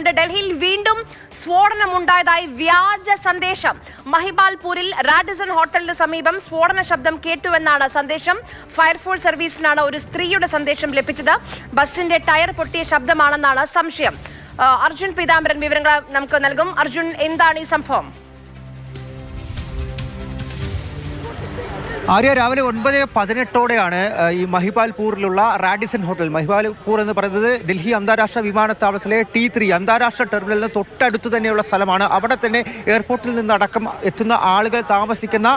ഡൽഹിയിൽ വീണ്ടും സ്ഫോടനമുണ്ടായതായി വ്യാജ സന്ദേശം. മഹിപാൽപൂരിൽ റാഡിസൺ ഹോട്ടലിന് സമീപം സ്ഫോടന ശബ്ദം കേട്ടുവെന്നാണ് സന്ദേശം. ഫയർഫോഴ്സ് സർവീസിനാണ് ഒരു സ്ത്രീയുടെ സന്ദേശം ലഭിച്ചത്. ബസിന്റെ ടയർ പൊട്ടിയ ശബ്ദമാണെന്നാണ് സംശയം. അർജുൻ പീതാംബരൻ വിവരങ്ങൾ നമുക്ക് നൽകും. അർജുൻ, എന്താണ് ഈ സംഭവം? ആര്യ, രാവിലെ 9:18 ഈ മഹിപാൽപൂരിലുള്ള റാഡിസൺ ഹോട്ടൽ. മഹിപാൽപൂർ എന്ന് പറയുന്നത് ഡൽഹി അന്താരാഷ്ട്ര വിമാനത്താവളത്തിലെ T3 അന്താരാഷ്ട്ര ടെർമിനലിന് തൊട്ടടുത്ത് തന്നെയുള്ള സ്ഥലമാണ്. അവിടെ തന്നെ എയർപോർട്ടിൽ നിന്നടക്കം എത്തുന്ന ആളുകൾ താമസിക്കുന്ന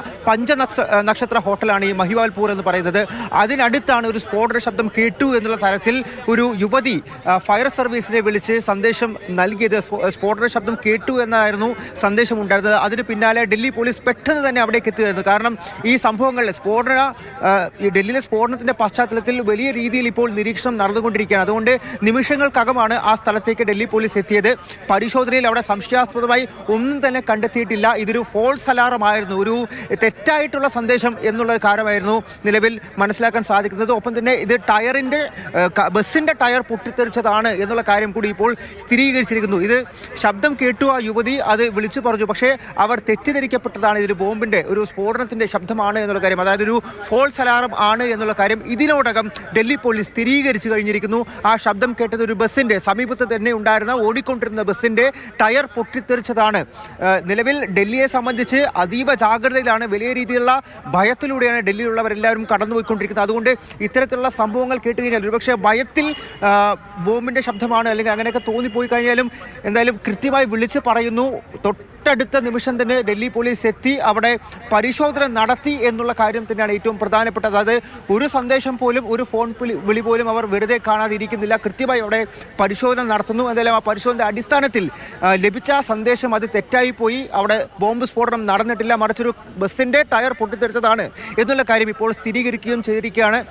നക്ഷത്ര ഹോട്ടലാണ് ഈ മഹിപാൽപൂർ എന്ന് പറയുന്നത്. അതിനടുത്താണ് ഒരു സ്ഫോടന ശബ്ദം കേട്ടു എന്നുള്ള തരത്തിൽ ഒരു യുവതി ഫയർ സർവീസിനെ വിളിച്ച് സന്ദേശം നൽകിയത്. സ്ഫോടന ശബ്ദം കേട്ടു എന്നായിരുന്നു സന്ദേശം ഉണ്ടായിരുന്നത്. അതിന് പിന്നാലെ ഡൽഹി പോലീസ് പെട്ടെന്ന് തന്നെ അവിടേക്ക് എത്തുകയായിരുന്നു. കാരണം ഈ സംഭവങ്ങൾ ഈ ഡൽഹിയിലെ സ്ഫോടനത്തിന്റെ പശ്ചാത്തലത്തിൽ വലിയ രീതിയിൽ ഇപ്പോൾ നിരീക്ഷണം നടന്നുകൊണ്ടിരിക്കുകയാണ്. അതുകൊണ്ട് നിമിഷങ്ങൾക്കകമാണ് ആ സ്ഥലത്തേക്ക് ഡൽഹി പോലീസ് എത്തിയത്. പരിശോധനയിൽ അവിടെ സംശയാസ്പദമായി ഒന്നും തന്നെ കണ്ടെത്തിയിട്ടില്ല. ഇതൊരു ഫോൾസ് അലാറം ആയിരുന്നു, ഒരു തെറ്റായിട്ടുള്ള സന്ദേശം എന്നുള്ള കാര്യമായിരുന്നു നിലവിൽ മനസ്സിലാക്കാൻ സാധിക്കുന്നത്. ഒപ്പം തന്നെ ഇത് ബസിന്റെ ടയർ പൊട്ടിത്തെറിച്ചതാണ് എന്നുള്ള കാര്യം കൂടി ഇപ്പോൾ സ്ഥിരീകരിച്ചിരിക്കുന്നു. ഇത് ശബ്ദം കേട്ടു ആ യുവതി അത് വിളിച്ചു പറഞ്ഞു. പക്ഷേ അവർ തെറ്റിദ്ധരിക്കപ്പെട്ടതാണ്, ഇതൊരു ബോംബിന്റെ ഒരു സ്ഫോടനത്തിന്റെ ശബ്ദമാണ് എന്നുള്ള കാര്യം, അതായത് ഒരു ഫോൾസ് അലാറം ആണ് എന്നുള്ള കാര്യം ഇതിനോടകം ഡൽഹി പോലീസ് സ്ഥിരീകരിച്ചു കഴിഞ്ഞിരിക്കുന്നു. ആ ശബ്ദം കേട്ടത് ഒരു ബസിന്റെ സമീപത്ത് തന്നെ ഉണ്ടായിരുന്ന ഓടിക്കൊണ്ടിരുന്ന ബസിന്റെ ടയർ പൊട്ടിത്തെറിച്ചതാണ്. നിലവിൽ ഡൽഹിയെ സംബന്ധിച്ച് അതീവ ജാഗ്രതയിലാണ്, വലിയ രീതിയിലുള്ള ഭയത്തിലൂടെയാണ് ഡൽഹിയിലുള്ളവരെല്ലാവരും കടന്നുപോയിക്കൊണ്ടിരിക്കുന്നത്. അതുകൊണ്ട് ഇത്തരത്തിലുള്ള സംഭവങ്ങൾ കേട്ടുകഴിഞ്ഞാൽ ഒരുപക്ഷെ ഭയത്തിൽ ബോംബിന്റെ ശബ്ദമാണ് അല്ലെങ്കിൽ അങ്ങനെയൊക്കെ തോന്നിപ്പോയി കഴിഞ്ഞാലും എന്തായാലും കൃത്യമായി വിളിച്ച് പറയുന്നു. തൊട്ടടുത്ത നിമിഷം തന്നെ ഡൽഹി പോലീസ് എത്തി അവിടെ പരിശോധന നടത്തി എന്നുള്ള കാര്യം തന്നെയാണ് ഏറ്റവും പ്രധാനപ്പെട്ടത്. അതായത് ഒരു സന്ദേശം പോലും, ഒരു ഫോൺ വിളി പോലും അവർ വെറുതെ കാണാതിരിക്കുന്നില്ല. കൃത്യമായി അവിടെ പരിശോധന നടത്തുന്നു. എന്തായാലും ആ പരിശോധനയുടെ അടിസ്ഥാനത്തിൽ ലഭിച്ച സന്ദേശം അത് തെറ്റായി പോയി. അവിടെ ബോംബ് സ്ഫോടനം നടന്നിട്ടില്ല, മറിച്ചൊരു ബസിന്റെ ടയർ പൊട്ടിത്തെറിച്ചതാണ് എന്നുള്ള കാര്യം ഇപ്പോൾ സ്ഥിരീകരിക്കുകയും ചെയ്തിരിക്കുകയാണ്.